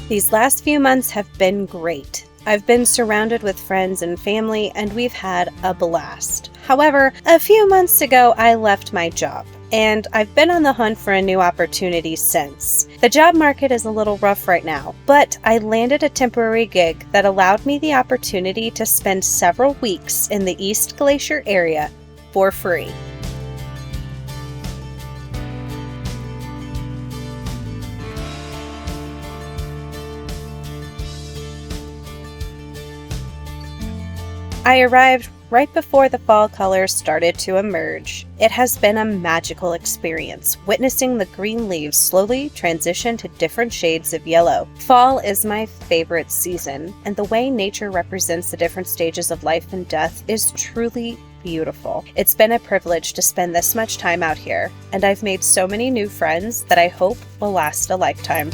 These last few months have been great. I've been surrounded with friends and family, and we've had a blast. However, a few months ago, I left my job, and I've been on the hunt for a new opportunity since. The job market is a little rough right now, but I landed a temporary gig that allowed me the opportunity to spend several weeks in the East Glacier area for free. I arrived right before the fall colors started to emerge. It has been a magical experience, witnessing the green leaves slowly transition to different shades of yellow. Fall is my favorite season, and the way nature represents the different stages of life and death is truly beautiful. It's been a privilege to spend this much time out here, and I've made so many new friends that I hope will last a lifetime.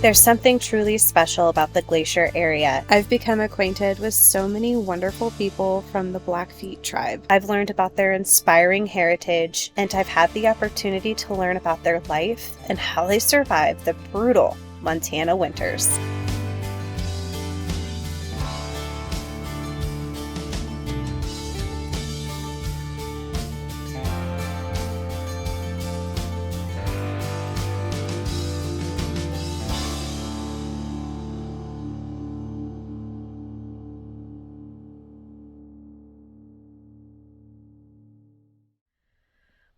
There's something truly special about the glacier area. I've become acquainted with so many wonderful people from the Blackfeet tribe. I've learned about their inspiring heritage, and I've had the opportunity to learn about their life and how they survive the brutal Montana winters.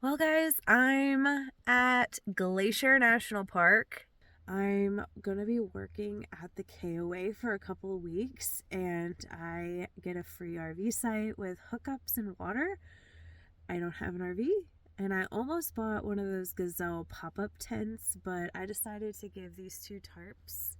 Well, guys, I'm at Glacier National Park. I'm going to be working at the KOA for a couple of weeks, and I get a free RV site with hookups and water. I don't have an RV, and I almost bought one of those Gazelle pop-up tents, but I decided to give these two tarps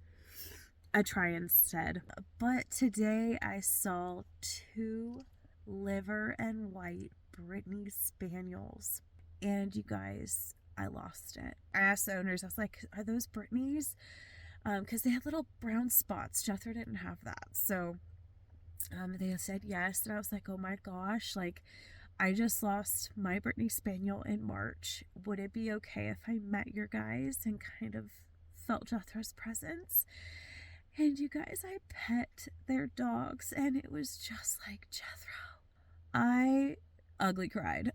a try instead. But today I saw two liver and white Brittany Spaniels. And you guys, I lost it. I asked the owners, I was like, are those Brittany's? Because they had little brown spots. Jethro didn't have that. So they said yes. And I was like, oh my gosh, like I just lost my Brittany Spaniel in March. Would it be okay if I met your guys and kind of felt Jethro's presence? And you guys, I pet their dogs, and it was just like Jethro. I ugly cried.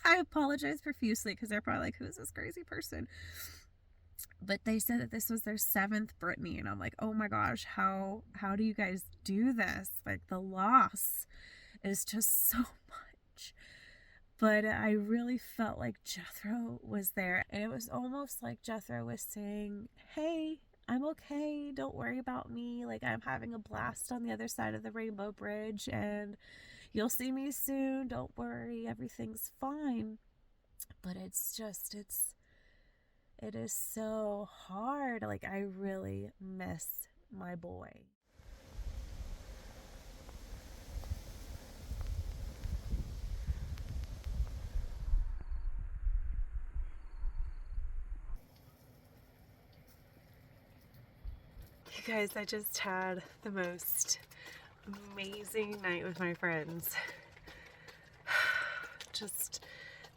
I apologize profusely because they're probably like, who is this crazy person? But they said that this was their 7th Brittany, and I'm like, oh my gosh, how do you guys do this? Like, the loss is just so much. But I really felt like Jethro was there, and it was almost like Jethro was saying, hey, I'm okay, don't worry about me, like I'm having a blast on the other side of the Rainbow Bridge, and you'll see me soon, don't worry, everything's fine. But it is so hard. Like, I really miss my boy. You guys, I just had the most amazing night with my friends. Just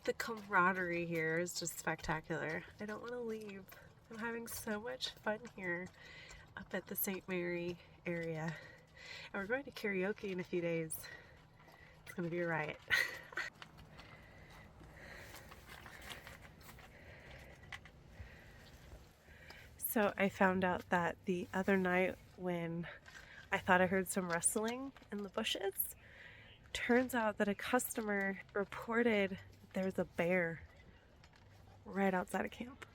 the camaraderie here is just spectacular. I don't want to leave. I'm having so much fun here up at the St. Mary area. And we're going to karaoke in a few days. It's going to be a riot. So I found out that the other night when I thought I heard some rustling in the bushes, turns out that a customer reported there's a bear right outside of camp.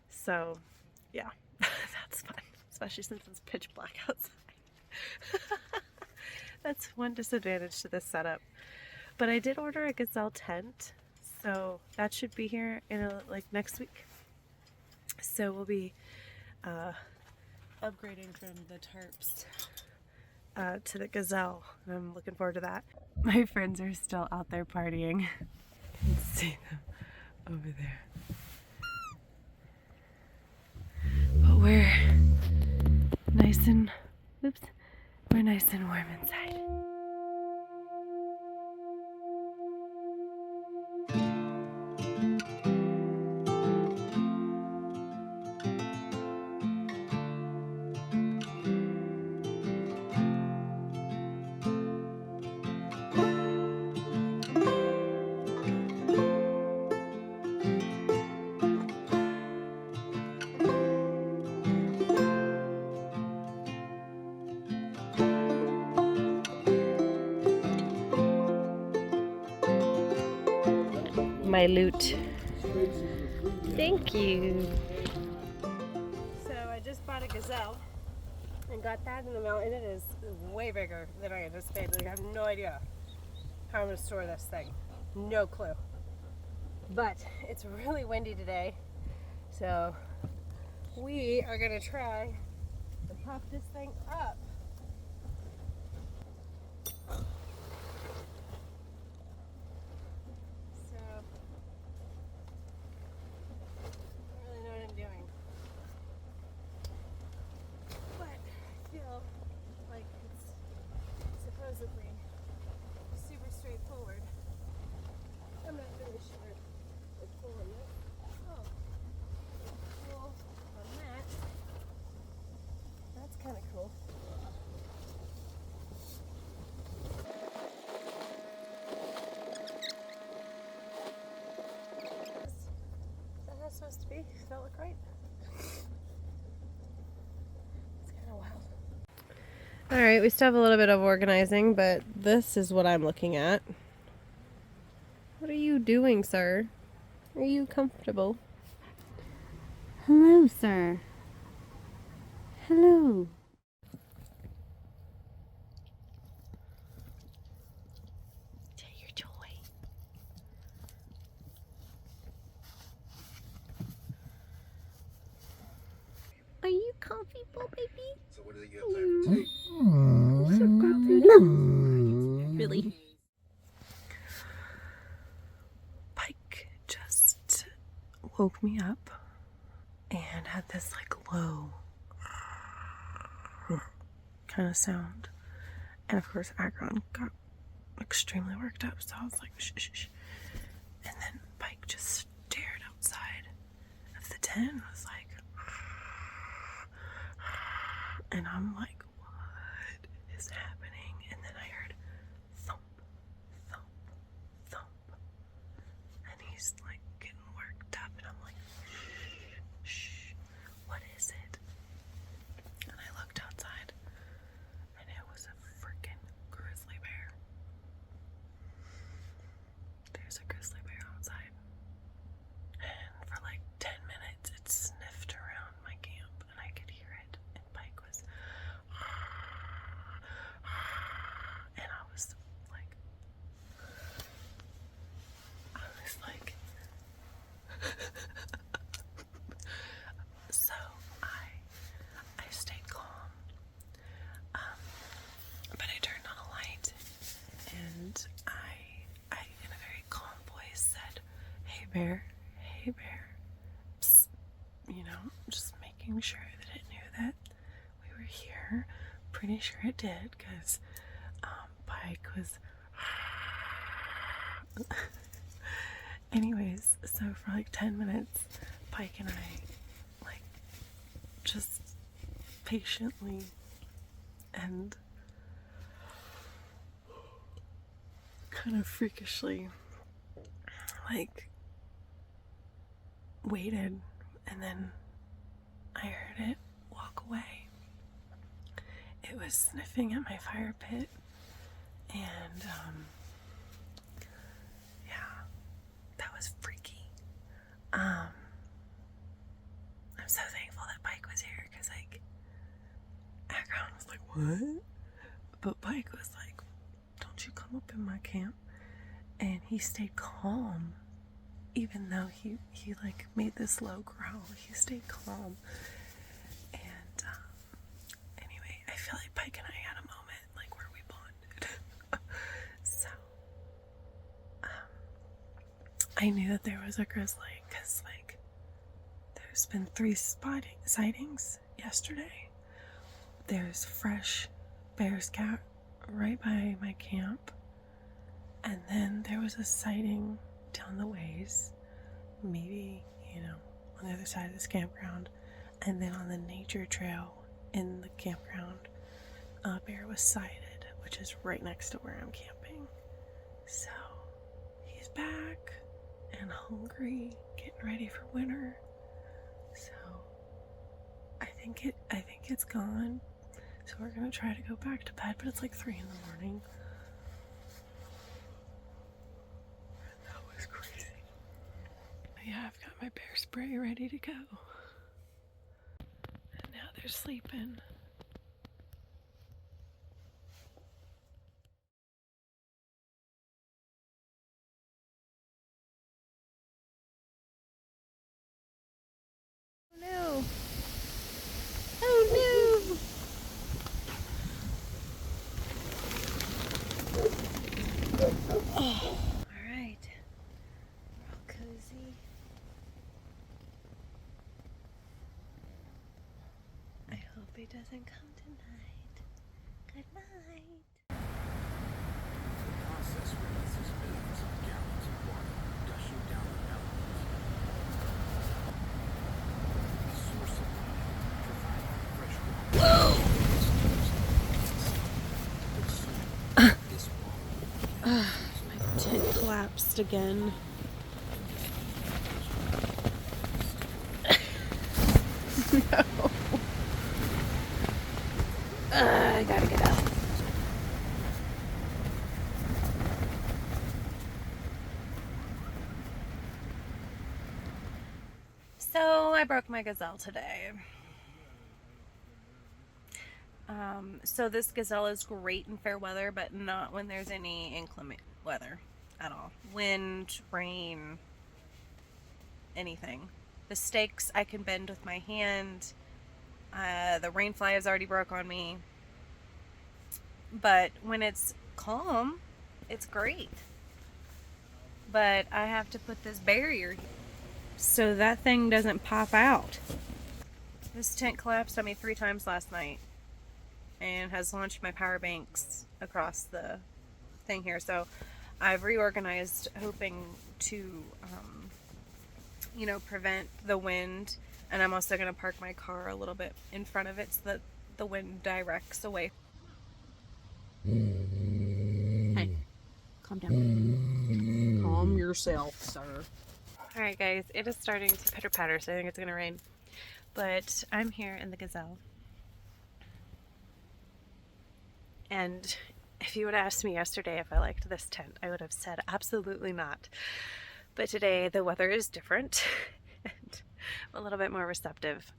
So yeah, that's fun, especially since it's pitch black outside. That's one disadvantage to this setup. But I did order a Gazelle tent, so that should be here in next week. So we'll be upgrading from the tarps to the Gazelle. I'm looking forward to that. My friends are still out there partying. You can see them over there. But we're nice and warm inside. my loot. Thank you. So I just bought a gazelle and got that in the mail, and it is way bigger than I anticipated. Like, I have no idea how I'm gonna store this thing. No clue. But it's really windy today, so we are gonna try to pop this thing up. So I don't really know what I'm doing, but I feel like it's supposedly super straightforward. I'm not really sure what's cool on this. Oh, cool on that. That's kind of cool. Is that how it's supposed to be? Does that look right? It's kind of wild. Alright, we still have a little bit of organizing, but this is what I'm looking at. What are you doing, sir? Are you comfortable? Hello, sir. Hello. Tell your joy. Are you comfortable, baby? So what is it you have time for tea? So comfortable. Really? Pike just woke me up and had this like low kind of sound. And of course, Agron got extremely worked up, so I was like, shh, shh, shh. And then Pike just stared outside of the tent and was like, and I'm like, what is happening? And then I heard thump, thump, thump. And he's like getting worked up, and I'm like, shh, shh, what is it? And I looked outside, and it was a freaking grizzly bear. There's a grizzly bear outside. And for like 10 minutes, it sniffed around my camp, and I could hear it. And Pike was, and I was like, so I stayed calm, but I turned on a light, and I in a very calm voice said, hey bear, psst, you know, just making sure that it knew that we were here. Pretty sure it did, because Pike was anyways, so for like 10 minutes, Pike and I, like, just patiently and kind of freakishly, like, waited, and then I heard it walk away. It was sniffing at my fire pit, and, yeah, that was freaky. I'm so thankful that Pike was here, because, like, Agron was like, what? But Pike was like, don't you come up in my camp. And he stayed calm, even though he like made this low growl. He stayed calm. And anyway, I feel like Pike and I had a moment like where we bonded. So I knew that there was a grizzly, because like there's been 3 sightings yesterday. There's fresh bear scat right by my camp, and then there was a sighting down the ways, maybe, you know, on the other side of this campground, and then on the nature trail in the campground, a bear was sighted, which is right next to where I'm camping. So he's back and hungry, getting ready for winter. So I think it's gone. So we're gonna try to go back to bed, but it's like 3 in the morning. That was crazy. Yeah, I've got my bear spray ready to go. And now they're sleeping. No. Oh no. Oh. All right. We're all cozy. I hope he doesn't come tonight. Good night. The process releases millions of gallons of water, gushing down the mountains. The source of water, providing fresh water. But soon, this water My tent collapsed again. No. I gotta get out. So I broke my gazelle today. So this gazelle is great in fair weather, but not when there's any inclement weather at all. Wind, rain, anything. The stakes I can bend with my hand. The rain fly has already broke on me. But when it's calm, it's great. But I have to put this barrier so that thing doesn't pop out. This tent collapsed on me 3 times last night and has launched my power banks across the thing here. So I've reorganized, hoping to, prevent the wind. And I'm also going to park my car a little bit in front of it so that the wind directs away. Hey, calm down. Calm yourself, sir. Alright guys, it is starting to pitter patter, so I think it's going to rain. But I'm here in the gazelle. And if you would have asked me yesterday if I liked this tent, I would have said absolutely not. But today the weather is different and I'm a little bit more receptive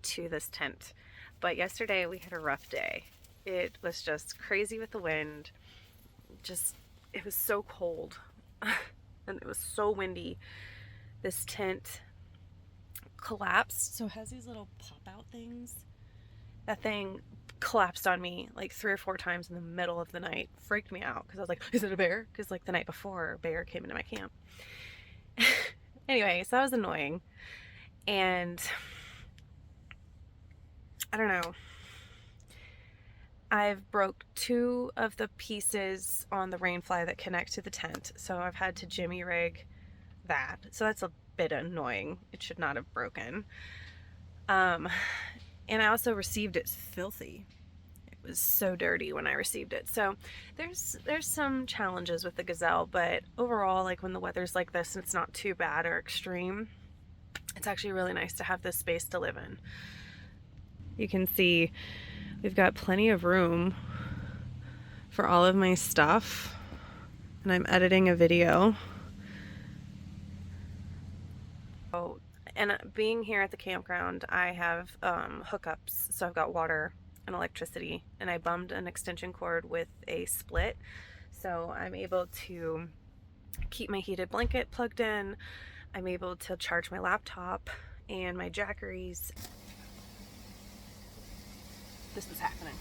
to this tent. But yesterday we had a rough day. It was just crazy with the wind. It was so cold and it was so windy. This tent collapsed, so it has these little pop-out things. That thing collapsed on me like 3 or 4 times in the middle of the night. Freaked me out because I was like, is it a bear? Because like the night before, a bear came into my camp. Anyway, so that was annoying. And I don't know. I've broke 2 of the pieces on the rainfly that connect to the tent, so I've had to jimmy rig that. So that's a bit annoying. It should not have broken. And I also received it filthy. It was so dirty when I received it. So there's some challenges with the gazelle, but overall, like when the weather's like this and it's not too bad or extreme, it's actually really nice to have this space to live in. You can see we've got plenty of room for all of my stuff, and I'm editing a video. Oh, and being here at the campground, I have hookups, so I've got water and electricity, and I bummed an extension cord with a split, so I'm able to keep my heated blanket plugged in. I'm able to charge my laptop and my jackeries. This is happening,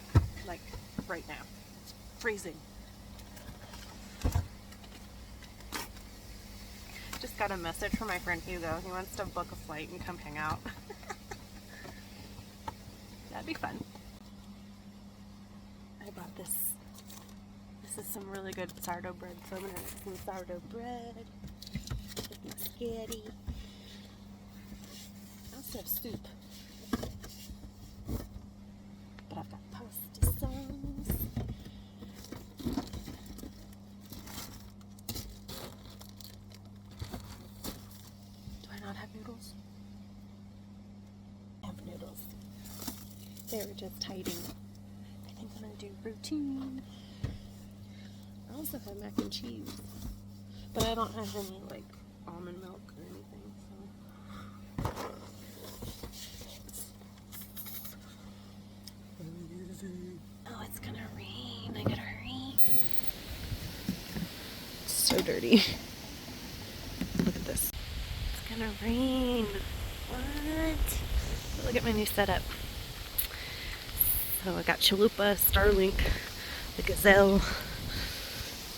like right now. It's freezing. Just got a message from my friend Hugo. He wants to book a flight and come hang out. That'd be fun. I bought this. This is some really good sourdough bread, so I'm gonna make some sourdough bread with my spaghetti. I also have soup. But I've got pasta sauce. Do I not have noodles? I have noodles. They were just hiding. I think I'm gonna do routine. I also have mac and cheese, but I don't have any like almond milk or anything. Susie. Oh, it's gonna rain. I gotta hurry. It's so dirty. Look at this. It's gonna rain. What? Look at my new setup. So I got Chalupa, Starlink, the Gazelle,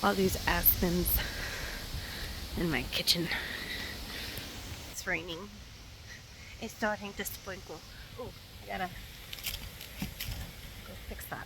all these aspens in my kitchen. It's raining. It's starting to sprinkle. Oh, I gotta go fix that.